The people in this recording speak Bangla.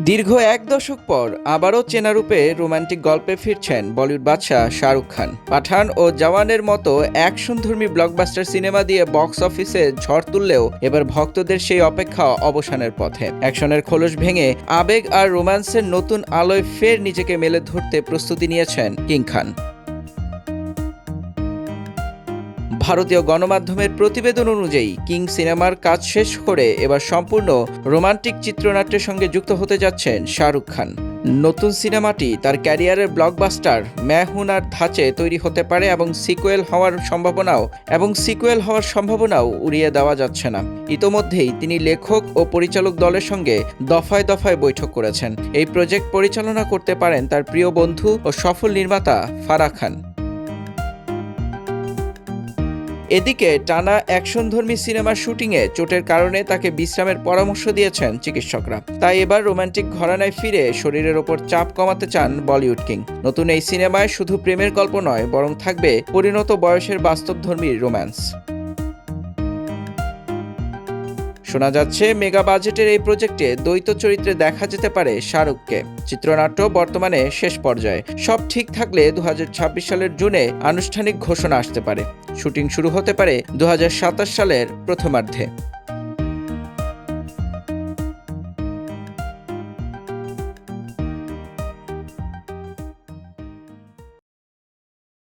দীর্ঘ এক দশক পর আবারও চেনা রূপে রোমান্টিক গল্পে ফিরছেন বলিউড বাদশা শাহরুখ খান। পাঠান ও জওয়ানের মতো অ্যাকশনধর্মী ব্লকবাস্টার সিনেমা দিয়ে বক্স অফিসে ঝড় তুললেও এবার ভক্তদের সেই অপেক্ষা অবসানের পথে। অ্যাকশনের খোলস ভেঙে আবেগ আর রোম্যান্সের নতুন আলোয় ফের নিজেকে মেলে ধরতে প্রস্তুতি নিয়েছেন কিং খান। ভারতীয় গণমাধ্যমের প্রতিবেদন অনুযায়ী কিং সিনেমার কাজ শেষ করে এবার সম্পূর্ণ রোমান্টিক চিত্রনাট্যের সঙ্গে যুক্ত হতে যাচ্ছেন শাহরুখ খান। নতুন সিনেমাটি তার ক্যারিয়ারের ব্লকবাস্টার मैं हूं নার ধাঁচে তৈরি হতে পারে এবং সিকুয়েল হওয়ার সম্ভাবনাও উড়িয়ে দেওয়া যাচ্ছে না। ইতোমধ্যেই তিনি লেখক ও পরিচালক দলের সঙ্গে দফায় দফায় বৈঠক করেছেন। এই প্রজেক্ট পরিচালনা করতে পারেন তার প্রিয় বন্ধু ও সফল নির্মাতা ফারাহ খান। এদিকে টানা অ্যাকশনধর্মী সিনেমার শুটিংয়ে চোটের কারণে তাকে বিশ্রামের পরামর্শ দিয়েছেন চিকিৎসকরা। তাই এবার রোমান্টিক ঘরানায় ফিরে শরীরের ওপর চাপ কমাতে চান বলিউড কিং। নতুন এই সিনেমায় শুধু প্রেমের গল্প নয়, বরং থাকবে পরিণত বয়সের বাস্তবধর্মী রোম্যান্স। শোনা যাচ্ছে মেগা বাজেটের এই প্রজেক্টে দ্বৈত চরিত্রে দেখা যেতে পারে শাহরুখকে। চিত্রনাট্য বর্তমানে শেষ পর্যায়ে। সব ঠিক থাকলে 2026 সালের জুনে আনুষ্ঠানিক ঘোষণা আসতে পারে। শুটিং শুরু হতে পারে 2027 সালের প্রথমার্ধে।